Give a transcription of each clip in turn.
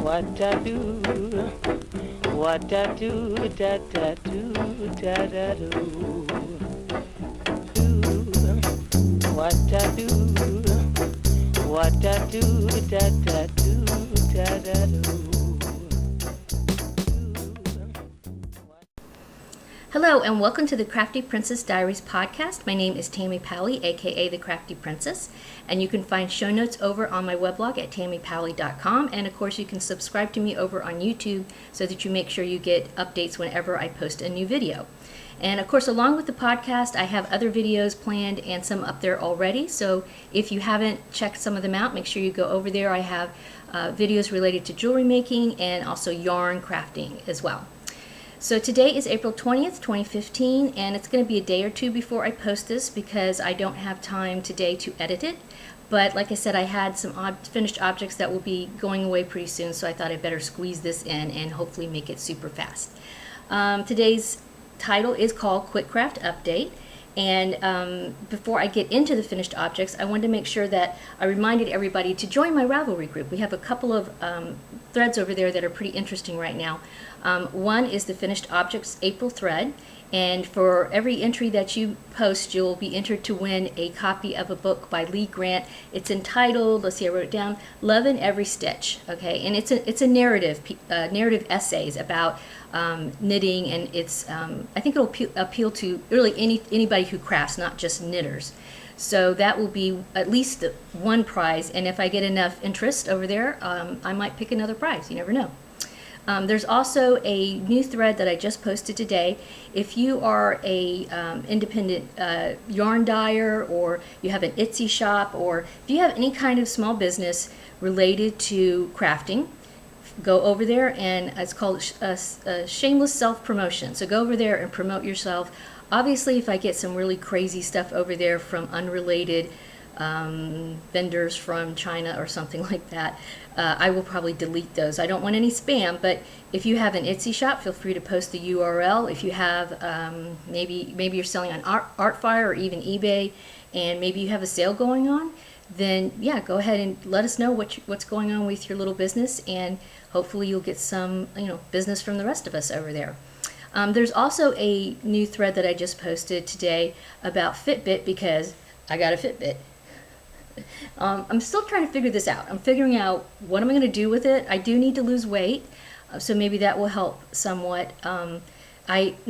what I do, what I do, da da do, da da do. What I do, what I do, da da do, da da do. Hello and welcome to the Crafty Princess Diaries podcast. My name is Tammy Pally, aka the Crafty Princess, and you can find show notes over on my weblog at tammypally.com, and of course you can subscribe to me over on YouTube so that you make sure you get updates whenever I post a new video. And of course, along with the podcast, I have other videos planned and some up there already. So if you haven't checked some of them out, make sure you go over there. I have videos related to jewelry making and also yarn crafting as well. So today is April 20th, 2015, and it's going to be a day or two before I post this because I don't have time today to edit it. But like I said, I had some finished objects that will be going away pretty soon, so I thought I'd better squeeze this in and hopefully make it super fast. Today's title is called Quick Craft Update. And before I get into the finished objects, I wanted to make sure that I reminded everybody to join my Ravelry group. We have a couple of threads over there that are pretty interesting right now. One is the Finished Objects April thread, and for every entry that you post, you'll be entered to win a copy of a book by Lee Grant. It's entitled, let's see, I wrote it down, Love in Every Stitch, okay? And it's a narrative essays about knitting, and it's I think it'll appeal to really anybody who crafts, not just knitters. So that will be at least one prize, and if I get enough interest over there, I might pick another prize. You never know. There's also a new thread that I just posted today. If you are a independent yarn dyer, or you have an Etsy shop, or if you have any kind of small business related to crafting, go over there, and it's called a shameless self-promotion. So go over there and promote yourself. Obviously, if I get some really crazy stuff over there from unrelated vendors from China or something like that, I will probably delete those. I don't want any spam, but if you have an Etsy shop, feel free to post the URL. If you have, maybe you're selling on Artfire or even eBay, and maybe you have a sale going on, then yeah, go ahead and let us know what's going on with your little business, and hopefully you'll get some business from the rest of us over there. There's also a new thread that I just posted today about Fitbit, because I got a Fitbit. I'm still trying to figure this out. I'm figuring out what am I going to do with it. I do need to lose weight, so maybe that will help somewhat. I'm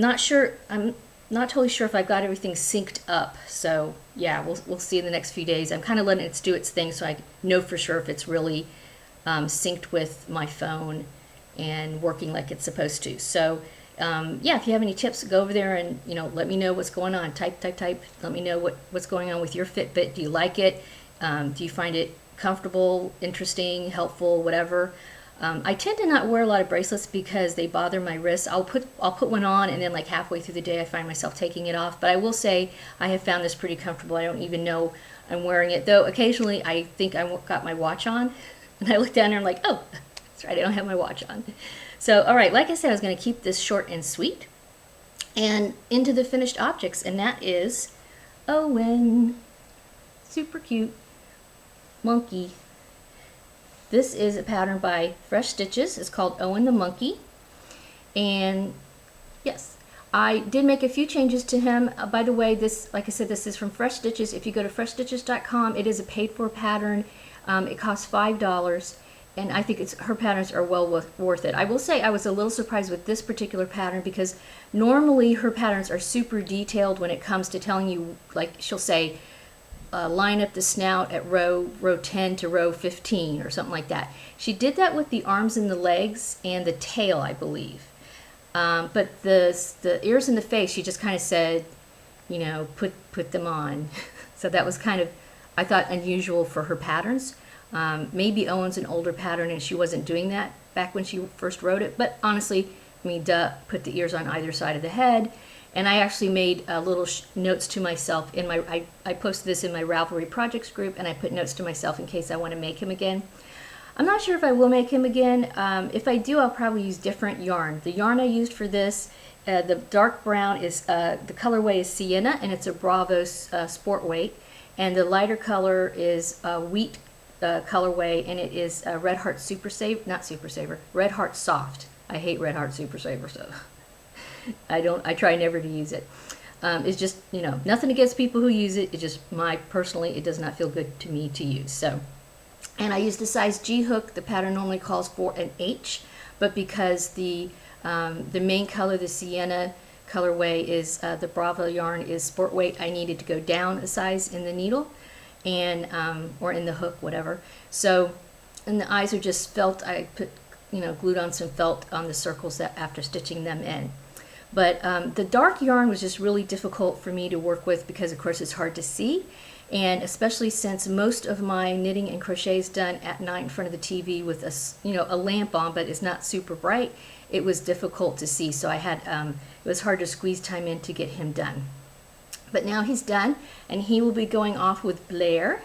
not totally sure if I've got everything synced up. So yeah, we'll see in the next few days. I'm kind of letting it do its thing so I know for sure if it's really synced with my phone and working like it's supposed to. So yeah, if you have any tips, go over there and let me know what's going on. Type. Let me know what's going on with your Fitbit. Do you like it? Do you find it comfortable, interesting, helpful, whatever? I tend to not wear a lot of bracelets because they bother my wrists. I'll put one on, and then like halfway through the day I find myself taking it off. But I will say I have found this pretty comfortable. I don't even know I'm wearing it, though occasionally I think I got my watch on, and I look down there and I'm like, oh, that's right, I don't have my watch on. So all right, like I said, I was going to keep this short and sweet, and into the finished objects, and that is Owen. Super cute monkey. This is a pattern by Fresh Stitches. It's called Owen the Monkey. And yes, I did make a few changes to him. By the way, this, like I said, this is from Fresh Stitches. If you go to freshstitches.com, it is a paid-for pattern. It costs $5, and I think her patterns are well worth it. I will say I was a little surprised with this particular pattern because normally her patterns are super detailed when it comes to telling you, like she'll say, line up the snout at row 10 to row 15 or something like that. She did that with the arms and the legs and the tail, I believe. But the ears and the face, she just kind of said, put them on. So that was kind of, I thought, unusual for her patterns. Maybe Owen's an older pattern and she wasn't doing that back when she first wrote it. But honestly, put the ears on either side of the head. And I actually made little notes to myself in my, I posted this in my Ravelry projects group, and I put notes to myself in case I want to make him again. I'm not sure if I will make him again. If I do, I'll probably use different yarn. The yarn I used for this, the dark brown is, the colorway is Sienna, and it's a Bravo sport weight. And the lighter color is wheat colorway, and it is Red Heart Super Saver, not Super Saver, Red Heart Soft. I hate Red Heart Super Saver, so I try never to use it. It's just, nothing against people who use it. It just, personally, it does not feel good to me to use. So, and I use the size G hook. The pattern normally calls for an H, but because the main color, the sienna colorway, is the Bravo yarn is sport weight, I needed to go down a size in the needle, and or in the hook, whatever. So, and the eyes are just felt. I put, glued on some felt on the circles that after stitching them in. But the dark yarn was just really difficult for me to work with because, of course, it's hard to see. And especially since most of my knitting and crochet is done at night in front of the TV with a lamp on, but it's not super bright, it was difficult to see. So I had, it was hard to squeeze time in to get him done. But now he's done, and he will be going off with Blair.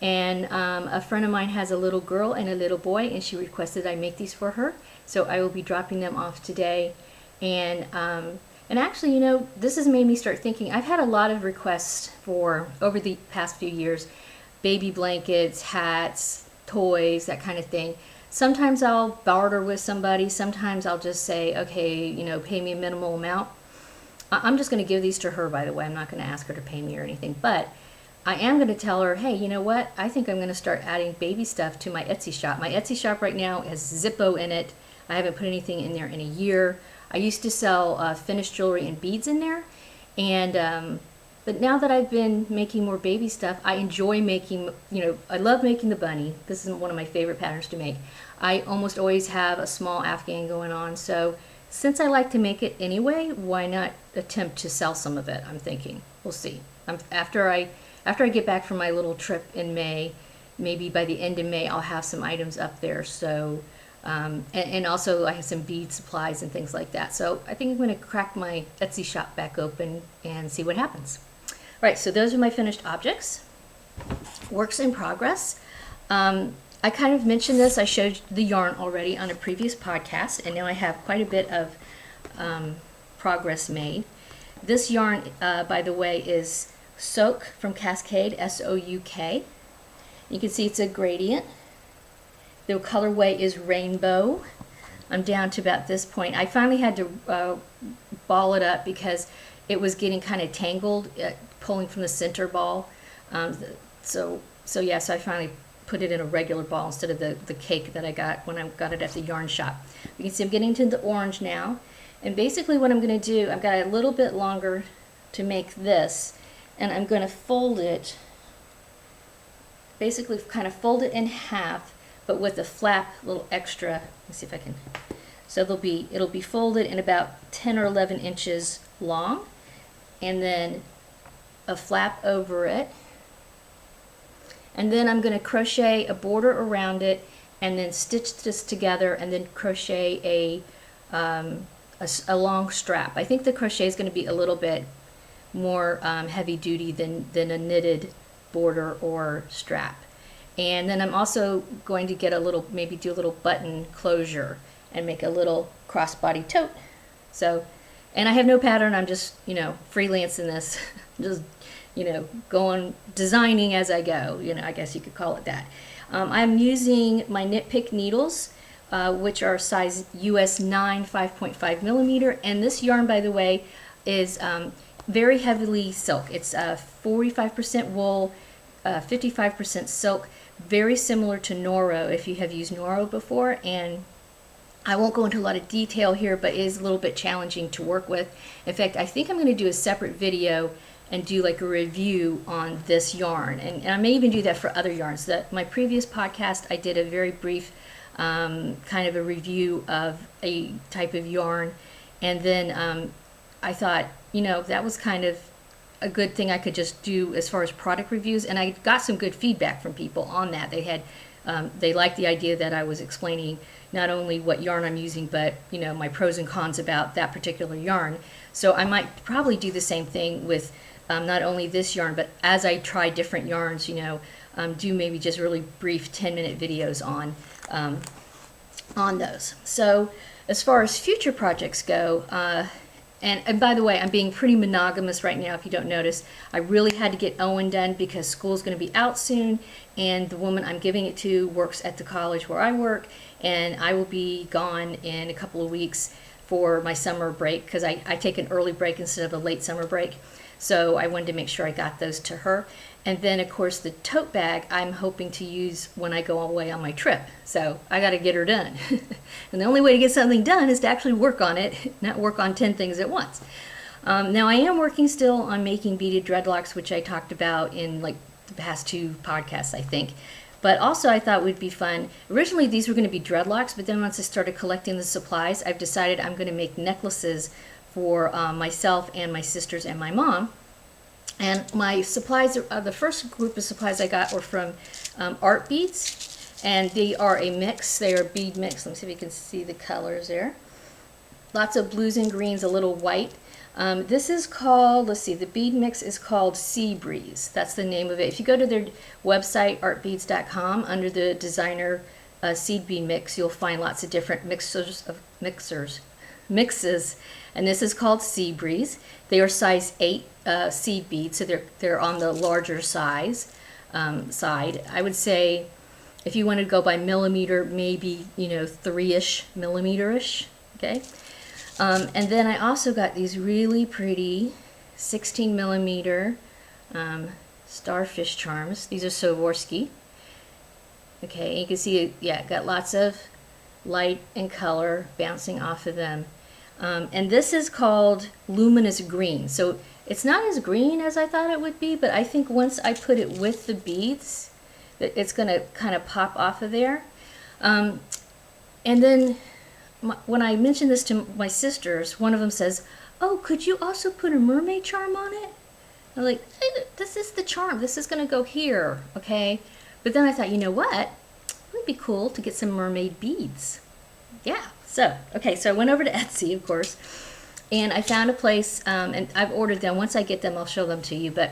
And a friend of mine has a little girl and a little boy, and she requested I make these for her. So I will be dropping them off today. And actually, this has made me start thinking. I've had a lot of requests for, over the past few years, baby blankets, hats, toys, that kind of thing. Sometimes I'll barter with somebody. Sometimes I'll just say, okay, pay me a minimal amount. I'm just going to give these to her, by the way. I'm not going to ask her to pay me or anything. But I am going to tell her, hey, you know what? I think I'm going to start adding baby stuff to my Etsy shop. My Etsy shop right now has Zippo in it. I haven't put anything in there in a year. I used to sell finished jewelry and beads in there, and but now that I've been making more baby stuff, I enjoy making, I love making the bunny. This is one of my favorite patterns to make. I almost always have a small Afghan going on, so since I like to make it anyway, why not attempt to sell some of it? I'm thinking. We'll see. After I get back from my little trip in May, maybe by the end of May, I'll have some items up there. So. And also I have some bead supplies and things like that. So I think I'm going to crack my Etsy shop back open and see what happens. All right, so those are my finished objects. Works in progress. I kind of mentioned this. I showed the yarn already on a previous podcast, and now I have quite a bit of progress made. This yarn, by the way, is Soak from Cascade, S-O-U-K. You can see it's a gradient. The colorway is Rainbow. I'm down to about this point. I finally had to ball it up because it was getting kind of tangled, pulling from the center ball. So I finally put it in a regular ball instead of the cake that I got when I got it at the yarn shop. You can see I'm getting to the orange now. And basically what I'm going to do, I've got a little bit longer to make this, and I'm going to fold it, basically kind of fold it in half, but with a flap, a little extra. Let me see if I can. So it'll be folded in about 10 or 11 inches long, and then a flap over it. And then I'm going to crochet a border around it, and then stitch this together, and then crochet a long strap. I think the crochet is going to be a little bit more heavy duty than a knitted border or strap. And then I'm also going to get maybe do a little button closure and make a little crossbody tote. So, and I have no pattern. I'm just, freelancing this, just, designing as I go. I guess you could call it that. I'm using my Knit Pick needles, which are size US 9, 5.5 millimeter. And this yarn, by the way, is very heavily silk. It's 45% wool, 55% silk. Very similar to Noro, if you have used Noro before, and I won't go into a lot of detail here, but it is a little bit challenging to work with. In fact, I think I'm going to do a separate video and do like a review on this yarn, and I may even do that for other yarns. My previous podcast, I did a very brief kind of a review of a type of yarn, and then I thought, that was kind of a good thing I could just do as far as product reviews, and I got some good feedback from people on that. They liked the idea that I was explaining not only what yarn I'm using, but my pros and cons about that particular yarn. So I might probably do the same thing with not only this yarn, but as I try different yarns, do maybe just really brief 10-minute videos on those. So as far as future projects go, And by the way, I'm being pretty monogamous right now, if you don't notice. I really had to get Owen done because school's going to be out soon, and the woman I'm giving it to works at the college where I work, and I will be gone in a couple of weeks for my summer break because I take an early break instead of a late summer break. So I wanted to make sure I got those to her. And then, of course, the tote bag I'm hoping to use when I go away on my trip. So I got to get her done. And the only way to get something done is to actually work on it, not work on 10 things at once. Now, I am working still on making beaded dreadlocks, which I talked about in like the past 2 podcasts, I think. But also I thought it would be fun. Originally, these were going to be dreadlocks, but then once I started collecting the supplies, I've decided I'm going to make necklaces for myself and my sisters and my mom. And my supplies, the first group of supplies I got were from art beads, and they are a mix. They are a bead mix. Let me see if you can see the colors there. Lots of blues and greens, a little white. This is called, let's see, the bead mix is called Sea Breeze. That's the name of it. If you go to their website, artbeads.com, under the designer seed bead mix, you'll find lots of different mixes, and this is called Sea Breeze. They are size 8 seed beads, so they're on the larger size side. I would say if you want to go by millimeter, maybe 3-ish millimeter-ish. Okay, and then I also got these really pretty 16 millimeter starfish charms. These are Swarovski. Okay, you can see got lots of light and color bouncing off of them. And this is called Luminous Green. So it's not as green as I thought it would be, but I think once I put it with the beads, that it's going to kind of pop off of there. And then when I mentioned this to my sisters, one of them says, "Oh, could you also put a mermaid charm on it?" I'm like, hey, this is the charm. This is going to go here, okay? But then I thought, you know what? It would be cool to get some mermaid beads. Yeah. So I went over to Etsy, of course, and I found a place, and I've ordered them. Once I get them, I'll show them to you. But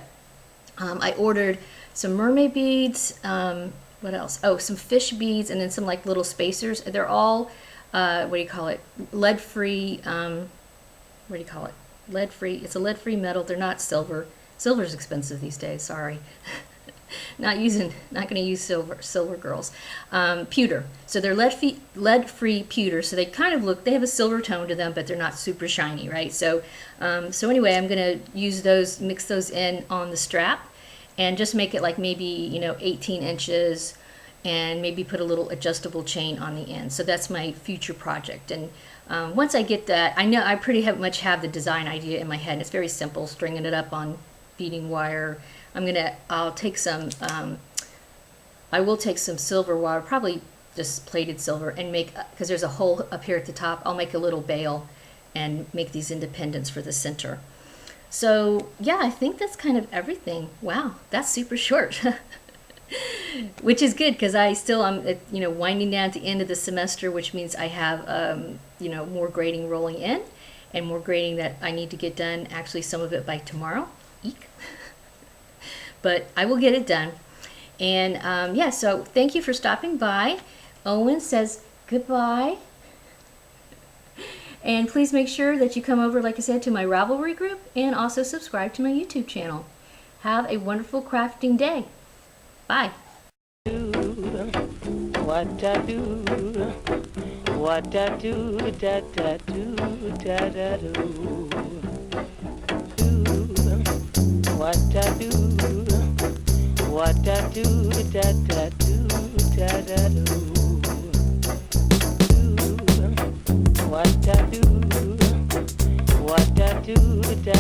I ordered some mermaid beads. What else? Oh, some fish beads, and then some like little spacers. They're all, lead-free. Lead-free. It's a lead-free metal. They're not silver. Silver's expensive these days. Sorry. Not going to use silver girls. Pewter. So they're lead-free pewter. So they kind of they have a silver tone to them, but they're not super shiny, right? So anyway, I'm going to use those, mix those in on the strap, and just make it like maybe 18 inches, and maybe put a little adjustable chain on the end. So that's my future project. And once I get that, I know I pretty much have the design idea in my head. It's very simple, stringing it up on beading wire. I'll take some, I will take some silver wire, probably just plated silver, and because there's a hole up here at the top, I'll make a little bail and make these independents for the center. So yeah, I think that's kind of everything. Wow, that's super short. Which is good because I still am, winding down to the end of the semester, which means I have, more grading rolling in and more grading that I need to get done, actually some of it by tomorrow. Eek. But I will get it done. And so thank you for stopping by. Owen says goodbye. And please make sure that you come over, like I said, to my Ravelry group and also subscribe to my YouTube channel. Have a wonderful crafting day. Bye. What I do, what I do, da da do, da da do. What I do, what I do, da da do, da da do. What I do, what I do, da